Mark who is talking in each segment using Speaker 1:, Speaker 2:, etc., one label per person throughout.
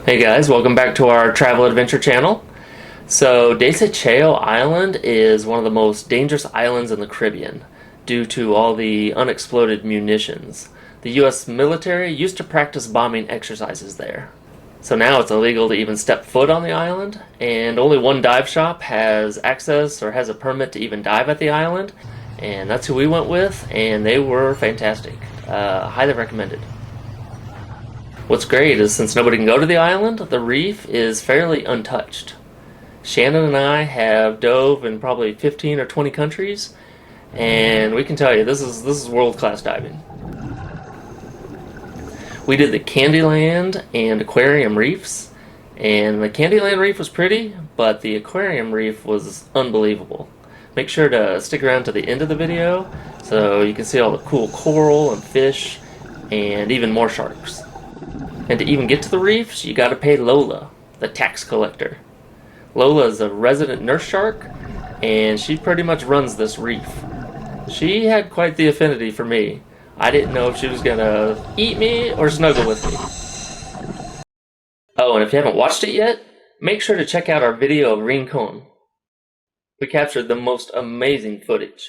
Speaker 1: Hey guys, welcome back to our travel adventure channel. So Desecheo Island is one of the most dangerous islands in the Caribbean due to all the unexploded munitions. The US military used to practice bombing exercises there. So now it's illegal to even step foot on the island, and only one dive shop has access or has a permit to even dive at the island, and that's who we went with, and they were fantastic. Highly recommended. What's great is since nobody can go to the island, the reef is fairly untouched. Shannon and I have dove in probably 15 or 20 countries, and we can tell you this is world-class diving. We did the Candy Land and Aquarium reefs, and the Candy Land reef was pretty, but the Aquarium reef was unbelievable. Make sure to stick around to the end of the video so you can see all the cool coral and fish and even more sharks. And to even get to the reefs, you gotta pay Lola, the tax collector. Lola is a resident nurse shark, and she pretty much runs this reef. She had quite the affinity for me. I didn't know if she was gonna eat me or snuggle with me. Oh, and if you haven't watched it yet, make sure to check out our video of Rincon. We captured the most amazing footage.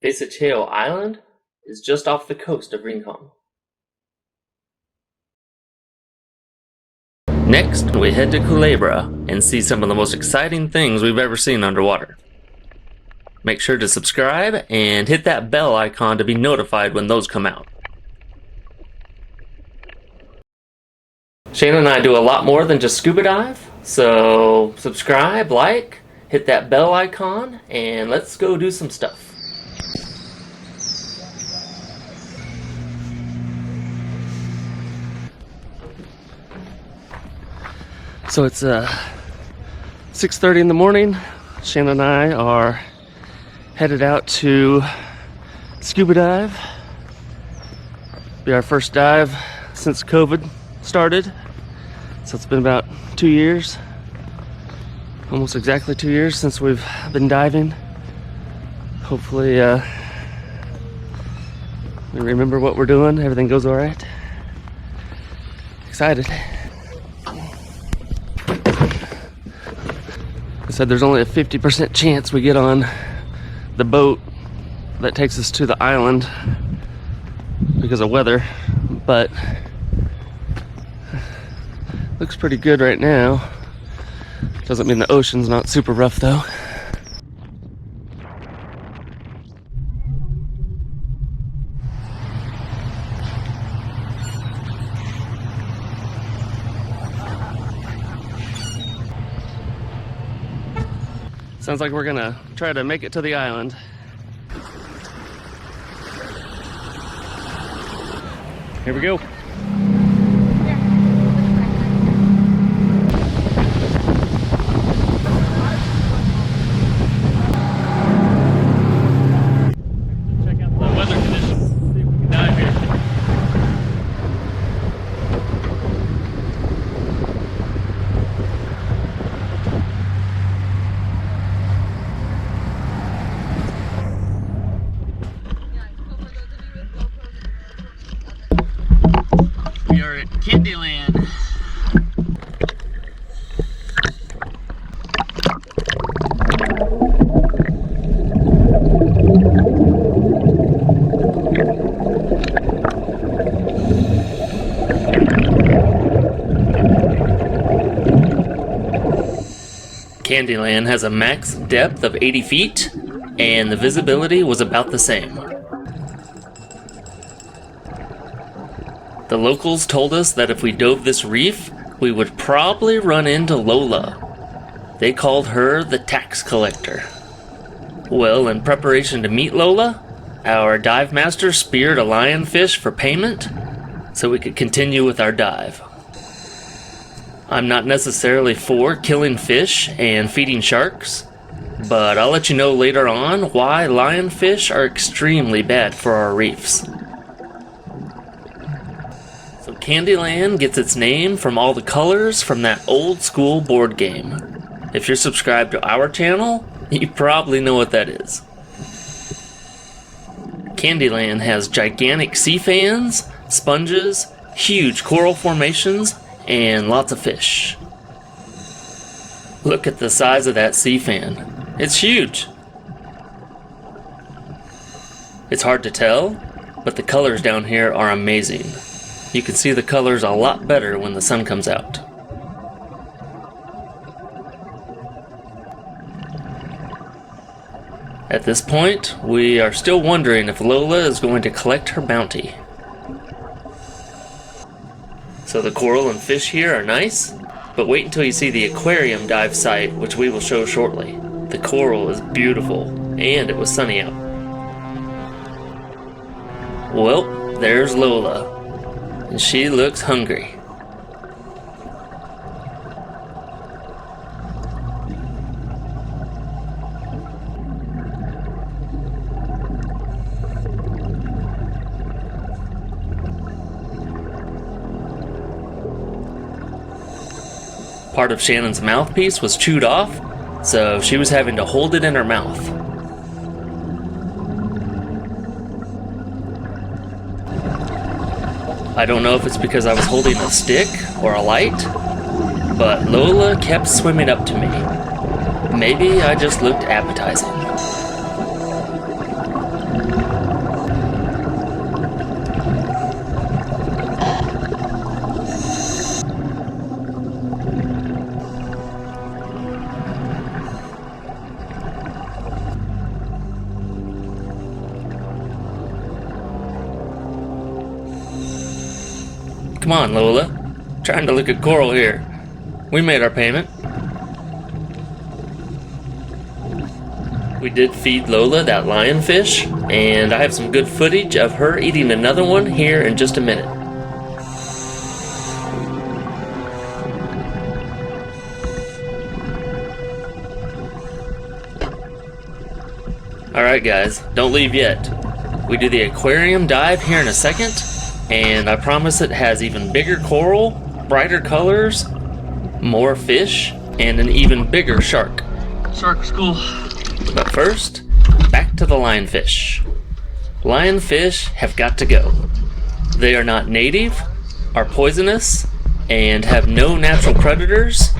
Speaker 1: Desecheo Island is just off the coast of Rincon. Next, we head to Culebra and see some of the most exciting things we've ever seen underwater. Make sure to subscribe and hit that bell icon to be notified when those come out. Shannon and I do a lot more than just scuba dive, so subscribe, like, hit that bell icon, and let's go do some stuff. So it's 6:30 in the morning. Shannon and I are headed out to scuba dive. Be our first dive since COVID started. So it's been about 2 years, almost exactly 2 years since we've been diving. Hopefully we remember what we're doing, everything goes all right. Excited. I said there's only a 50% chance we get on the boat that takes us to the island because of weather, but looks pretty good right now. Doesn't mean the ocean's not super rough though. Sounds like we're gonna try to make it to the island. Here we go. Check out the weather conditions, see if we can dive here. We are at Candyland. Candyland has a max depth of 80 feet, and the visibility was about the same. The locals told us that if we dove this reef, we would probably run into Lola. They called her the tax collector. Well, in preparation to meet Lola, our dive master speared a lionfish for payment so we could continue with our dive. I'm not necessarily for killing fish and feeding sharks, but I'll let you know later on why lionfish are extremely bad for our reefs. So Candyland gets its name from all the colors from that old school board game. If you're subscribed to our channel, you probably know what that is. Candyland has gigantic sea fans, sponges, huge coral formations, and lots of fish. Look at the size of that sea fan. It's huge. It's hard to tell, but the colors down here are amazing. You can see the colors a lot better when the sun comes out. At this point, we are still wondering if Lola is going to collect her bounty. So the coral and fish here are nice, but wait until you see the aquarium dive site, which we will show shortly. The coral is beautiful, and it was sunny out. Well, there's Lola, and she looks hungry. Part of Shannon's mouthpiece was chewed off, so she was having to hold it in her mouth. I don't know if it's because I was holding a stick or a light, but Lola kept swimming up to me. Maybe I just looked appetizing. Come on, Lola. Trying to look at coral here. We made our payment. We did feed Lola that lionfish, and I have some good footage of her eating another one here in just a minute. Alright guys, don't leave yet. We do the aquarium dive here in a second, and I promise it has even bigger coral, brighter colors, more fish, and an even bigger shark. Shark's cool. But first, back to the lionfish. Lionfish have got to go. They are not native, are poisonous, and have no natural predators,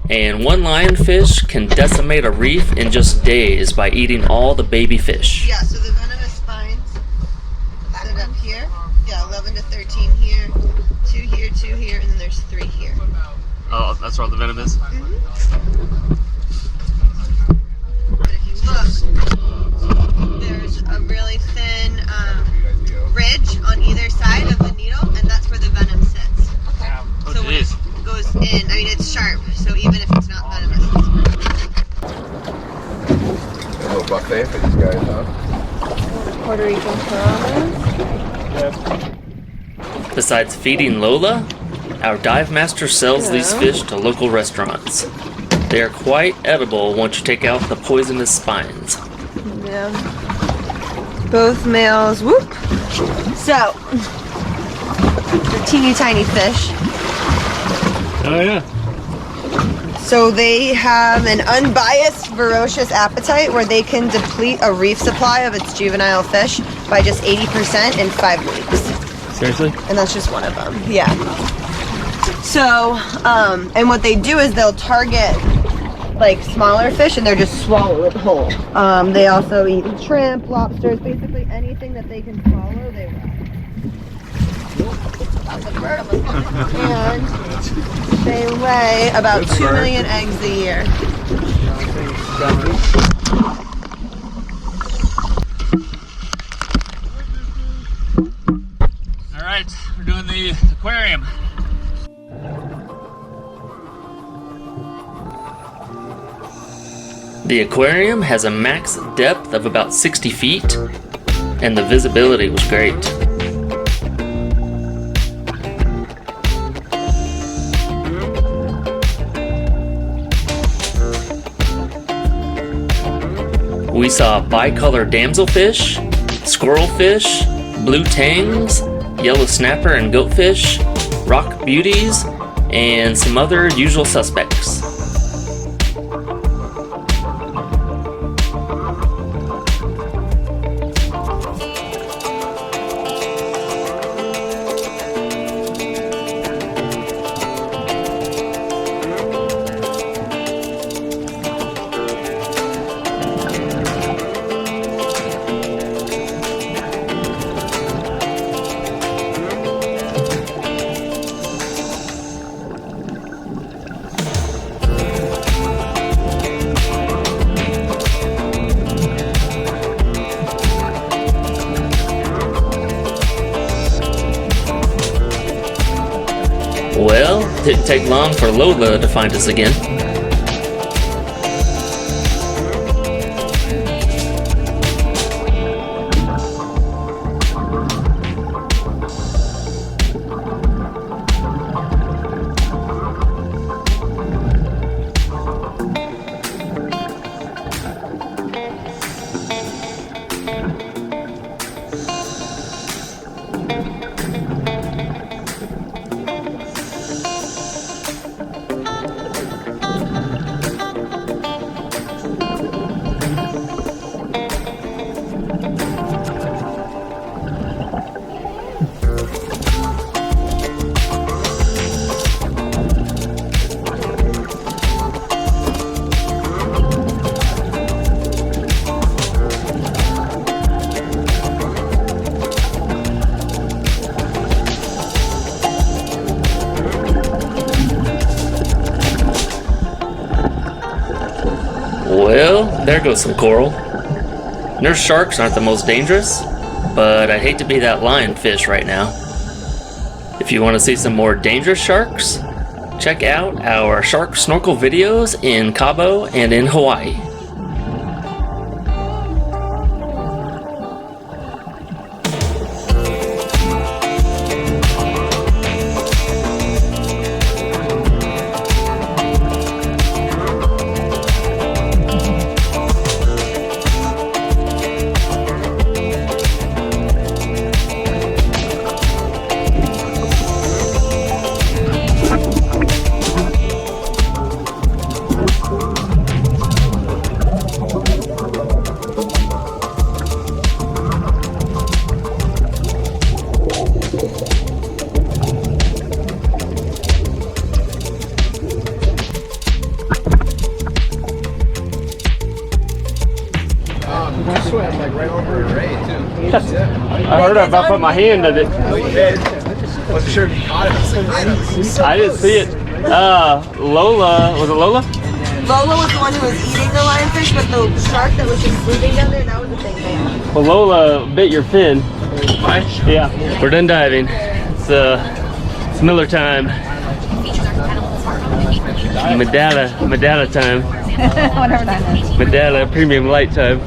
Speaker 1: and one lionfish can decimate a reef in just days by eating all the baby fish.
Speaker 2: Yeah, so the venomous spines sit up here. Yeah, 11 to 13 here, 2 here, 2 here, and then there's 3 here.
Speaker 1: Oh, that's where all the venom is?
Speaker 2: But if you look, there's a really thin ridge on either side of the needle, and that's where the venom sits.
Speaker 1: Oh,
Speaker 2: so when it goes in, I mean, it's sharp, so even if it's not venomous, it's
Speaker 3: A little buffet for these guys, huh?
Speaker 2: Puerto Rico piranhas.
Speaker 1: Besides feeding Lola, our dive master sells these fish to local restaurants. They are quite edible once you take out the poisonous spines.
Speaker 2: Yeah. Both males, whoop. So, they're teeny tiny fish.
Speaker 1: Oh yeah.
Speaker 2: So they have an unbiased, voracious appetite where they can deplete a reef supply of its juvenile fish by just 80% in 5 weeks.
Speaker 1: Seriously?
Speaker 2: And that's just one of them, yeah. So, and what they do is they'll target like smaller fish and they're just swallow it whole. They also eat shrimp, lobsters, basically anything that they can swallow, they will. And they lay about 2 million eggs a year.
Speaker 1: All right, we're doing the aquarium. The aquarium has a max depth of about 60 feet, and the visibility was great. We saw bicolor damselfish, squirrelfish, blue tangs, yellow snapper and goatfish, rock beauties, and some other usual suspects. Well, didn't take long for Lola to find us again. Well, there goes some coral. Nurse sharks aren't the most dangerous, but I hate to be that lionfish right now. If you want to see some more dangerous sharks, check out our shark snorkel videos in Cabo and in Hawaii.
Speaker 3: Like right over Ray too.
Speaker 4: I heard I about put my hand in it.
Speaker 3: Oh, you did. Wasn't sure if you caught it.
Speaker 4: I didn't see it. Lola, was it Lola?
Speaker 2: Lola was the one who was eating the lionfish, but the shark that was just sleeping down there, that was a big man.
Speaker 4: Well, Lola bit your fin. Yeah. We're done diving. It's Miller time. Medalla time.
Speaker 5: Whatever that is.
Speaker 4: Medalla premium light time.